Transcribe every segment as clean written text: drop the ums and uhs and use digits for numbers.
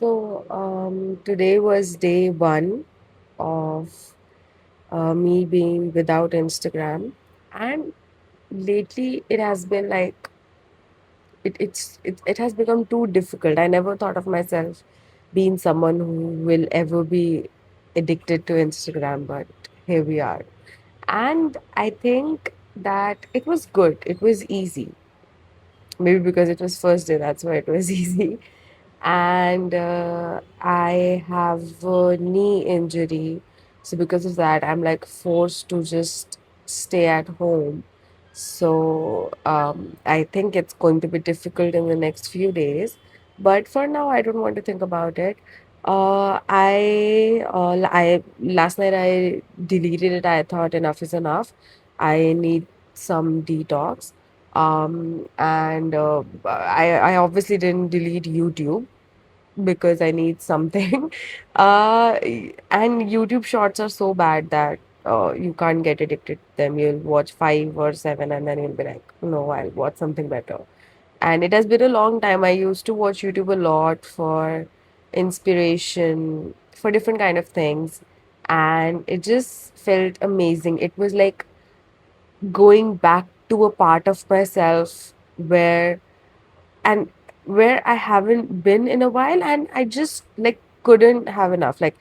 Today was day one of me being without Instagram, and lately it has been like it has become too difficult. I never thought of myself being someone who will ever be addicted to Instagram, but here we are. And I think that it was good. It was easy. Maybe because it was first day, that's why it was easy. And I have a knee injury. So because of that, I'm like forced to just stay at home. I think it's going to be difficult in the next few days. But for now, I don't want to think about it. I last night I deleted it. I thought enough is enough. I need some detox. I obviously didn't delete YouTube because I need something. And YouTube shorts are so bad that you can't get addicted to them. You'll watch five or seven and then you'll be like, no, I'll watch something better. And it has been a long time. I used to watch YouTube a lot for inspiration, for different kind of things. And it just felt amazing. It was like going back to a part of myself and where I haven't been in a while, and I just like couldn't have enough. Like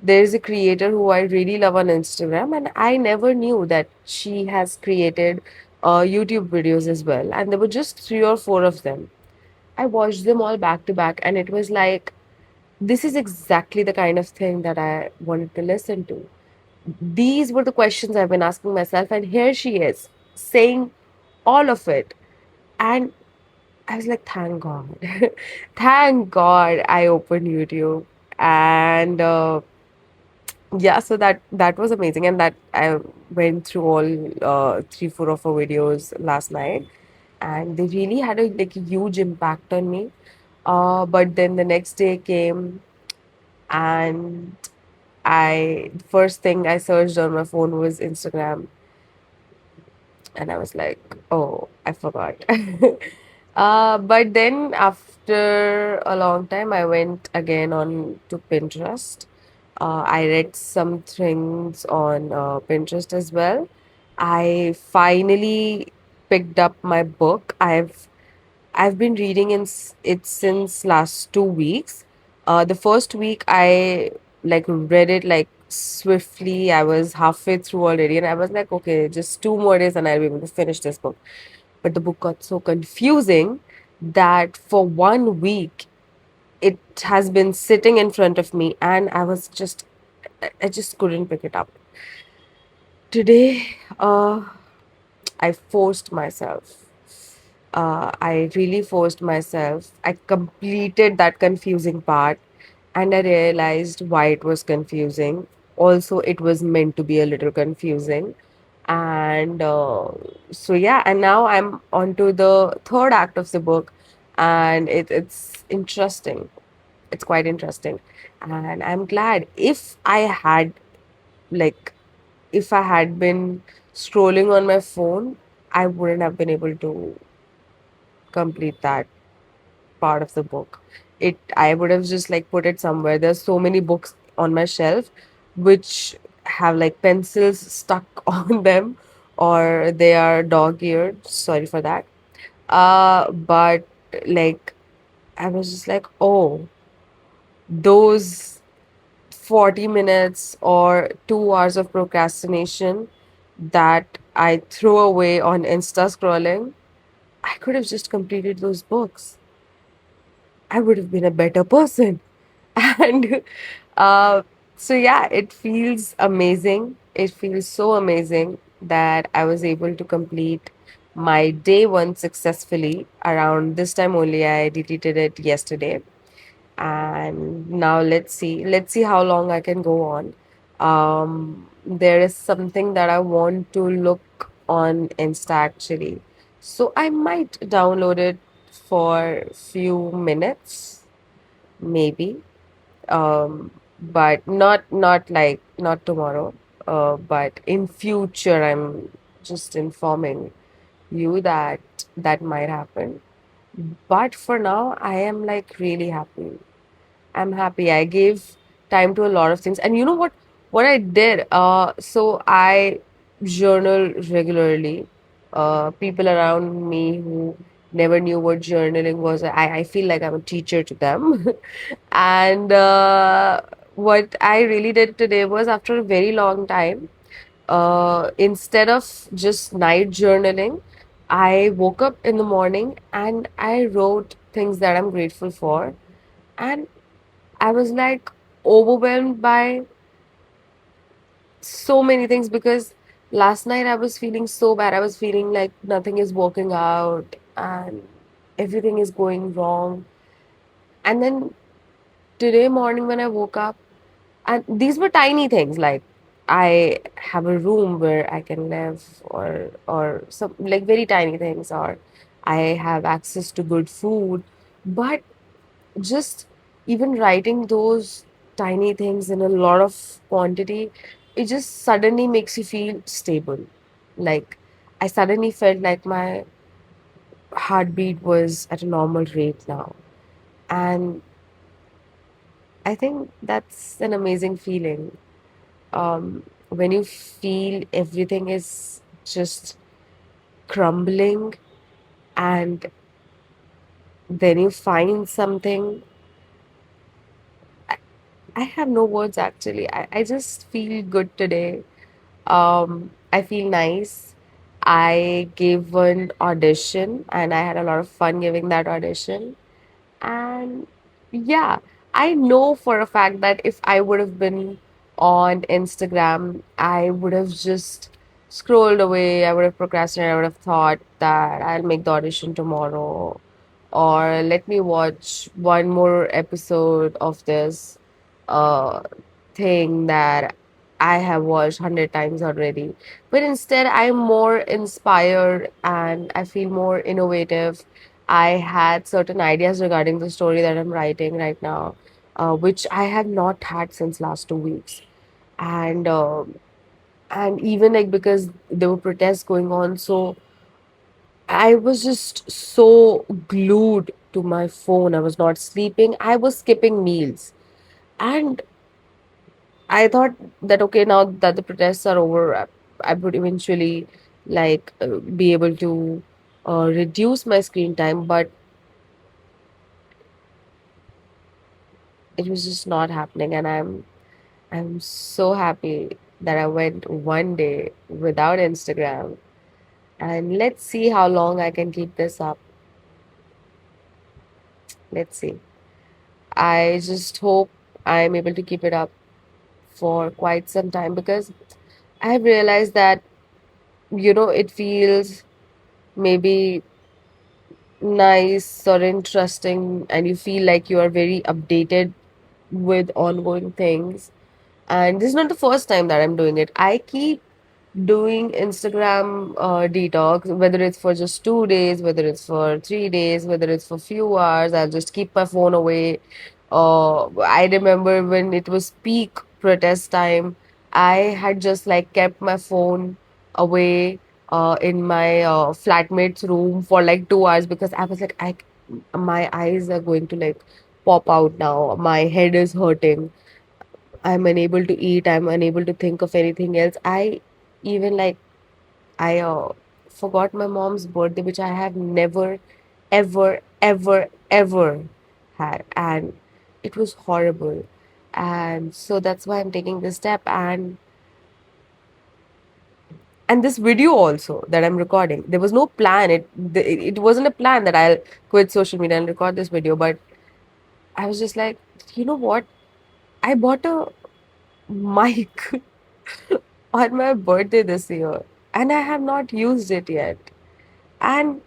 there's a creator who I really love on Instagram, and I never knew that she has created YouTube videos as well. And there were just three or four of them. I watched them all back to back, and it was like this is exactly the kind of thing that I wanted to listen to. These were the questions I've been asking myself, and here she is saying all of it. And I was like, thank God. Thank God I opened YouTube. And yeah, so that was amazing. And that I went through all three, four of her videos last night. And they really had a huge impact on me. But then the next day came and the first thing I searched on my phone was Instagram. And I was like, oh, I forgot. But then after a long time, I went again on to Pinterest. I read some things on Pinterest as well. I finally picked up my book. I've been reading it since last 2 weeks. The first week I like read it like swiftly. I was halfway through already, and I was like, okay, just 2 more days and I'll be able to finish this book. But the book got so confusing that for 1 week it has been sitting in front of me, and I just couldn't pick it up. Today, I forced myself. I really forced myself. I completed that confusing part and I realized why it was confusing. Also, it was meant to be a little confusing. And yeah, and now I'm on to the third act of the book, and it's interesting. It's quite interesting. And I'm glad like, if I had been scrolling on my phone, I wouldn't have been able to complete that part of the book. I would have just like put it somewhere. There's so many books on my shelf which have like pencils stuck on them or they are dog-eared. Sorry for that. But like I was just like, oh, those 40 minutes or 2 hours of procrastination that I throw away on Insta scrolling, I could have just completed those books. I would have been a better person. And uh, yeah, it feels amazing. It feels so amazing that I was able to complete my day one successfully. Around this time only, I deleted it yesterday. And now let's see how long I can go on. There is something that I want to look on Insta actually. So I might download it for few minutes, maybe. But not tomorrow. But in future, I'm just informing you that that might happen. But for now, I am like really happy. I'm happy. I gave time to a lot of things. And you know what? What I did, so I journal regularly. People around me who never knew what journaling was, I feel like I'm a teacher to them. And what I really did today was after a very long time, instead of just night journaling, I woke up in the morning and I wrote things that I'm grateful for. And I was like overwhelmed by so many things because last night I was feeling so bad. I was feeling like nothing is working out and everything is going wrong. And then today morning when I woke up, and these were tiny things like I have a room where I can live, or some like very tiny things, or I have access to good food. But just even writing those tiny things in a lot of quantity, it just suddenly makes you feel stable. Like I suddenly felt like my heartbeat was at a normal rate now. And I think that's an amazing feeling. When you feel everything is just crumbling and then you find something. I, I have no words actually. I just feel good today. I feel nice. I gave one audition and I had a lot of fun giving that audition. And yeah, I know for a fact that if I would have been on Instagram, I would have just scrolled away. I would have procrastinated. I would have thought that I'll make the audition tomorrow, or let me watch one more episode of this uh, thing that I have watched 100 times already. But instead, I'm more inspired and I feel more innovative. I had certain ideas regarding the story that I'm writing right now, which I have not had since last 2 weeks. And and even like because there were protests going on, so I was just so glued to my phone. I was not sleeping. I was skipping meals. And I thought that okay, now that the protests are over, I would eventually be able to reduce my screen time, but it was just not happening. And I'm so happy that I went one day without Instagram. And let's see how long I can keep this up. Let's see. I just hope I'm able to keep it up for quite some time because I've realized that, it feels maybe nice or interesting, and you feel like you are very updated with ongoing things. And this is not the first time that I'm doing it. I keep doing Instagram detox, whether it's for just 2 days, whether it's for 3 days, whether it's for few hours. I'll just keep my phone away. I remember when it was peak protest time, I had just like kept my phone away in my flatmate's room for like 2 hours because I was like, my eyes are going to like pop out now. My head is hurting. I'm unable to eat. I'm unable to think of anything else. I even like I forgot my mom's birthday, which I have never, ever, ever, ever had, and it was horrible. And so that's why I'm taking this step. And this video also that I'm recording, there was no plan. It wasn't a plan that I'll quit social media and record this video, but I was just like, you know what? I bought a mic on my birthday this year, and I have not used it yet. And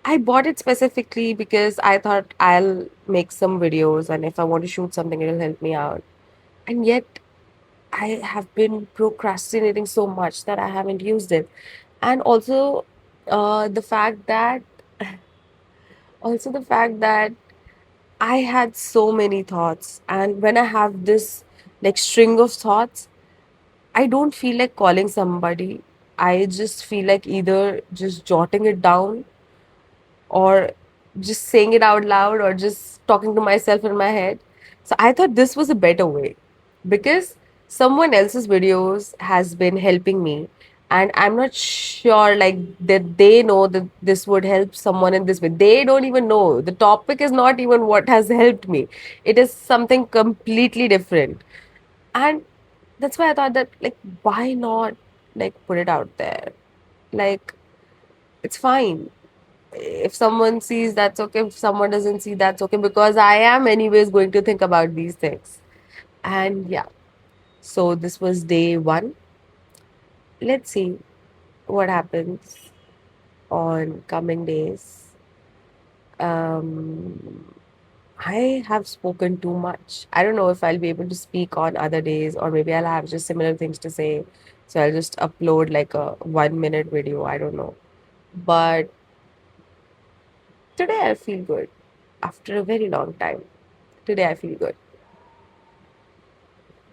I bought it specifically because I thought I'll make some videos, and if I want to shoot something, it'll help me out. And yet, I have been procrastinating so much that I haven't used it. And also, the fact that, also the fact that I had so many thoughts, and when I have this like string of thoughts, I don't feel like calling somebody. I just feel like either just jotting it down or just saying it out loud or just talking to myself in my head. So I thought this was a better way because someone else's videos has been helping me, and I'm not sure like that they know that this would help someone in this way. They don't even know. The topic is not even what has helped me. It is something completely different. And that's why I thought that like why not like put it out there? Like it's fine. If someone sees, that's okay. If someone doesn't see, that's okay, because I am anyways going to think about these things. And yeah, so this was day one. Let's see what happens on coming days. Um, I have spoken too much. I don't know if I'll be able to speak on other days, or maybe I'll have just similar things to say. So I'll just upload like a 1 minute video. I don't know. But today I feel good after a very long time. Today I feel good.